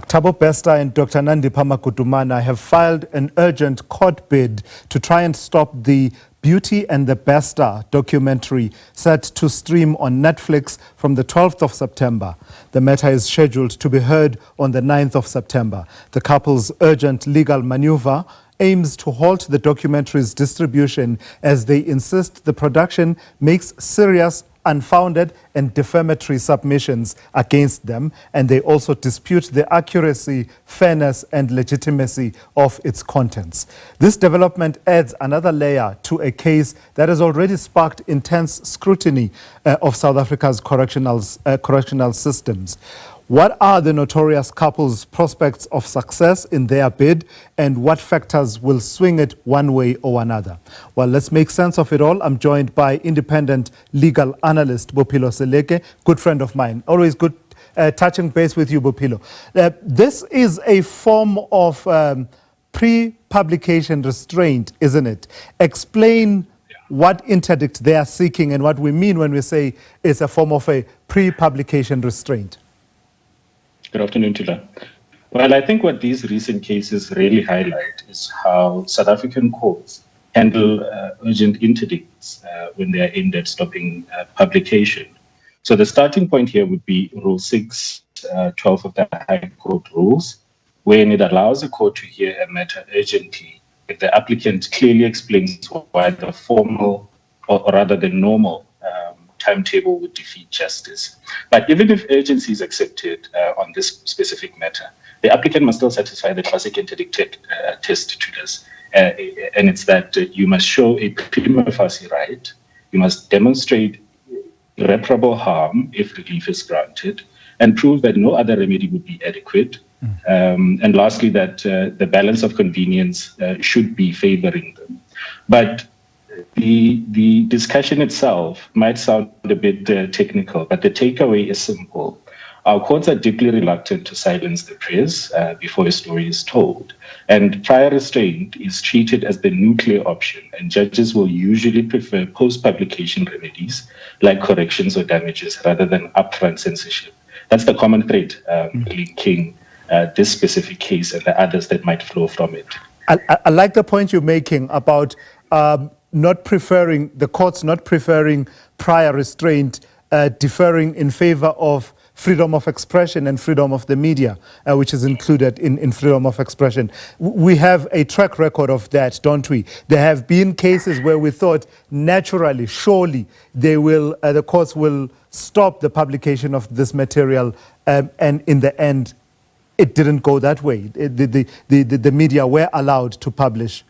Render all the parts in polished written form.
Thabo and Dr. Nandipha Magudumana have filed an urgent court bid to try and stop the Beauty and the Bester documentary set to stream on Netflix from the 12th of September. The matter is scheduled to be heard on the 9th of September. The couple's urgent legal maneuver aims to halt the documentary's distribution as they insist the production makes serious, unfounded and defamatory submissions against them, and they also dispute the accuracy, fairness and legitimacy of its contents. This development adds another layer to a case that has already sparked intense scrutiny of South Africa's correctional systems. What are the notorious couple's prospects of success in their bid, and what factors will swing it one way or another? Well, let's make sense of it all. I'm joined by independent legal analyst Bophelo Seleke, good friend of mine. Always good touching base with you, Bophelo. This is a form of pre-publication restraint, isn't it? Explain what interdict they are seeking and what we mean when we say it's a form of a pre-publication restraint. Good afternoon, Tila. Well, I think what these recent cases really highlight is how South African courts handle urgent interdicts when they are aimed at stopping publication. So the starting point here would be Rule 612 of the High Court rules, wherein it allows the court to hear a matter urgently if the applicant clearly explains why the formal, or rather the normal, timetable would defeat justice. But even if urgency is accepted on this specific matter, the applicant must still satisfy the classic interdict test to this. And it's that you must show a prima facie right, you must demonstrate irreparable harm if relief is granted, and prove that no other remedy would be adequate. And lastly, that the balance of convenience should be favoring them. But the discussion itself might sound a bit technical, but the takeaway is simple. Our courts are deeply reluctant to silence the press before a story is told. And prior restraint is treated as the nuclear option, and judges will usually prefer post-publication remedies like corrections or damages rather than upfront censorship. That's the common thread linking this specific case and the others that might flow from it. I like the point you're making about the courts not preferring prior restraint, deferring in favor of freedom of expression and freedom of the media, which is included in freedom of expression. We have a track record of that, don't we? There have been cases where we thought naturally, surely, the courts will stop the publication of this material, and in the end, it didn't go that way. The media were allowed to publish.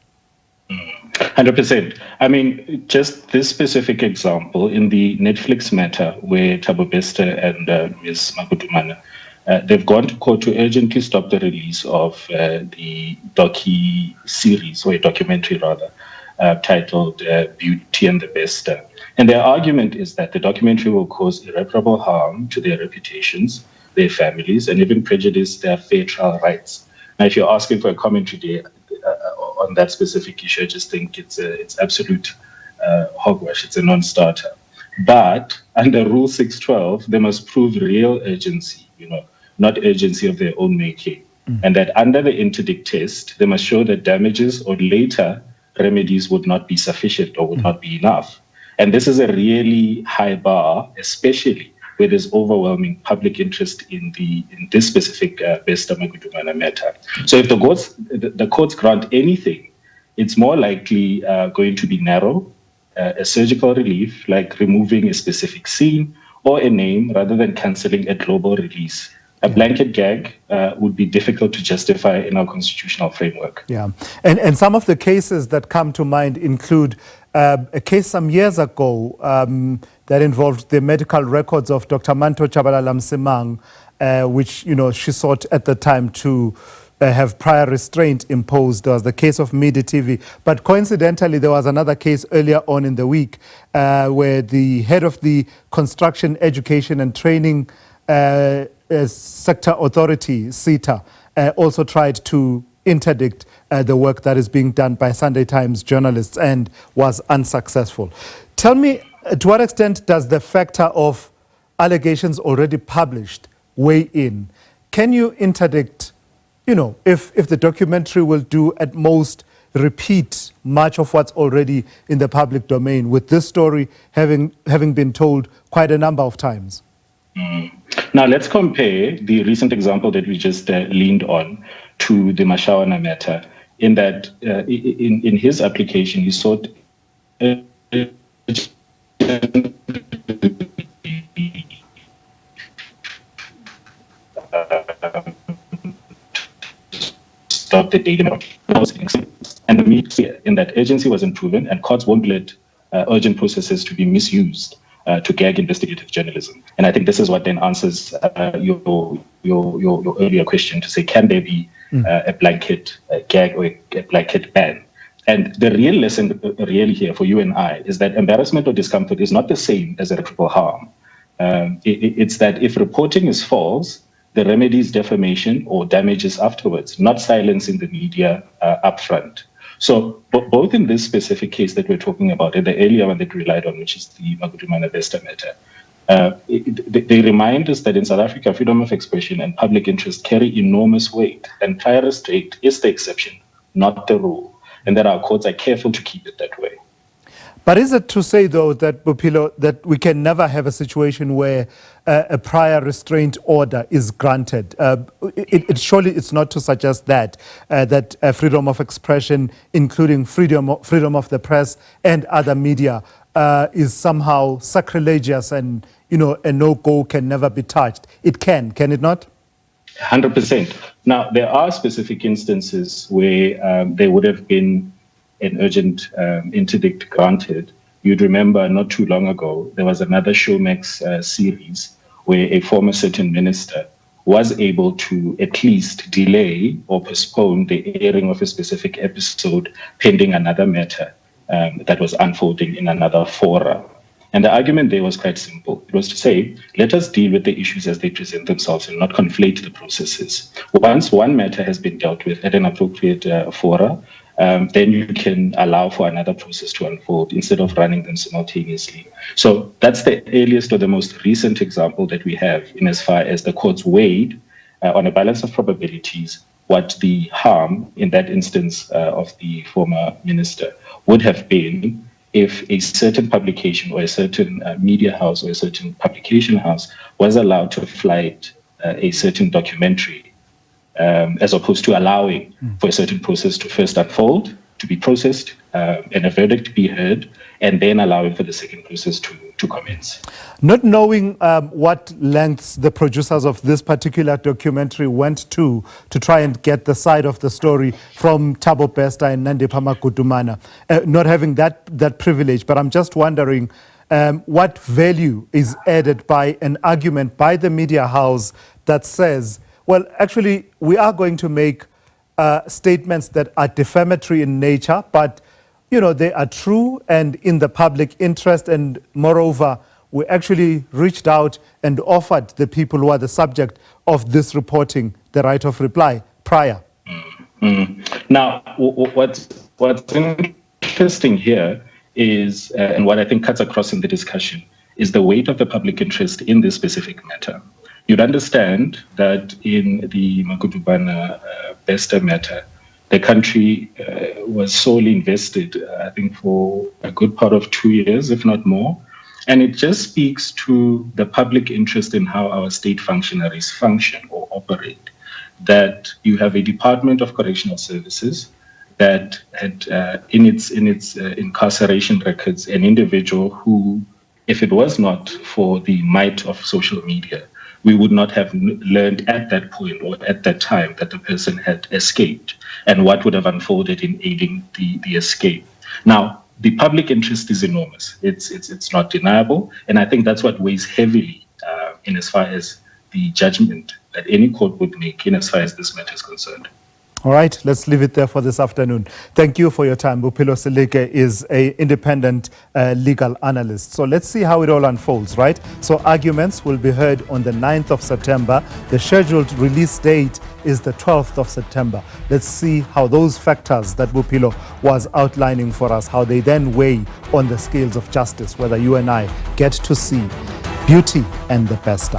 100%. I mean, just this specific example in the Netflix matter where Thabo and Ms. Magudumana, they've gone to court to urgently stop the release of the doccie series, or a documentary rather, titled Beauty and the Bester. And their argument is that the documentary will cause irreparable harm to their reputations, their families, and even prejudice their fair trial rights. Now, if you're asking for a commentary there, on that specific issue, I just think it's absolute hogwash. It's a non-starter. But under Rule 612, they must prove real urgency, not urgency of their own making. And that under the interdict test, they must show that damages or later remedies would not be sufficient or would not be enough. And this is a really high bar, especially where there's overwhelming public interest in this specific Bester Magudumana matter. So if the courts grant anything, it's more likely going to be narrow, a surgical relief, like removing a specific scene or a name rather than cancelling a global release. A blanket gag would be difficult to justify in our constitutional framework. Yeah, and some of the cases that come to mind include a case some years ago that involved the medical records of Dr. Manto Chabalala-Msimang, which she sought at the time to have prior restraint imposed. There was the case of Media TV. But coincidentally, there was another case earlier on in the week where the head of the Construction, Education and Training Sector Authority, CETA, also tried to interdict the work that is being done by Sunday Times journalists and was unsuccessful. Tell me, to what extent does the factor of allegations already published weigh in? can you interdict, if the documentary will do at most repeat much of what's already in the public domain, with this story having been told quite a number of times? Now, let's compare the recent example that we just leaned on to the Mashawana matter, in that in his application, he sought stop the daily and the media in that urgency wasn't proven, and courts won't let urgent processes to be misused to gag investigative journalism. And I think this is what then answers your earlier question to say, can there be a blanket gag or a blanket ban? And the real lesson really here for you and I is that embarrassment or discomfort is not the same as irreparable harm. It's that if reporting is false, the remedy is defamation or damages afterwards, not silence in the media upfront. So both in this specific case that we're talking about and the earlier one that we relied on, which is the Magudumana matter, they remind us that in South Africa, freedom of expression and public interest carry enormous weight, and prior restraint is the exception, not the rule, and that our courts are careful to keep it that way. But is it to say, though, that, Bophelo, that we can never have a situation where a prior restraint order is granted? Surely it's not to suggest that freedom of expression, including freedom of the press and other media, is somehow sacrilegious and, a no-go can never be touched. It can it not? 100%. Now, there are specific instances where there would have been an urgent interdict granted. You'd remember not too long ago, there was another Showmax series where a former certain minister was able to at least delay or postpone the airing of a specific episode pending another matter that was unfolding in another fora. And the argument there was quite simple. It was to say, let us deal with the issues as they present themselves and not conflate the processes. Once one matter has been dealt with at an appropriate fora, then you can allow for another process to unfold instead of running them simultaneously. So that's the earliest or the most recent example that we have in as far as the courts weighed on a balance of probabilities what the harm in that instance of the former minister would have been if a certain publication or a certain media house or a certain publication house was allowed to flight a certain documentary, as opposed to allowing for a certain process to first unfold, to be processed, and a verdict be heard, and then allowing for the second process to commence. Not knowing what lengths the producers of this particular documentary went to try and get the side of the story from Thabo and Nandipha Magudumana, not having that privilege, but I'm just wondering what value is added by an argument by the media house that says, well, actually, we are going to make statements that are defamatory in nature, but, they are true and in the public interest. And moreover, we actually reached out and offered the people who are the subject of this reporting the right of reply prior. Now, what's interesting here is, and what I think cuts across in the discussion, is the weight of the public interest in this specific matter. You'd understand that in the Magudumana matter, the country was solely invested, I think, for a good part of 2 years, if not more. And it just speaks to the public interest in how our state functionaries function or operate. That you have a Department of Correctional Services that had in its incarceration records an individual who, if it was not for the might of social media, we would not have learned at that point or at that time that the person had escaped and what would have unfolded in aiding the escape. Now, the public interest is enormous. It's not deniable. And I think that's what weighs heavily in as far as the judgment that any court would make in as far as this matter is concerned. All right, let's leave it there for this afternoon. Thank you for your time. Bophelo Seleke is an independent legal analyst. So let's see how it all unfolds, right? So arguments will be heard on the 9th of September. The scheduled release date is the 12th of September. Let's see how those factors that Bophelo was outlining for us, how they then weigh on the scales of justice, whether you and I get to see beauty and the best.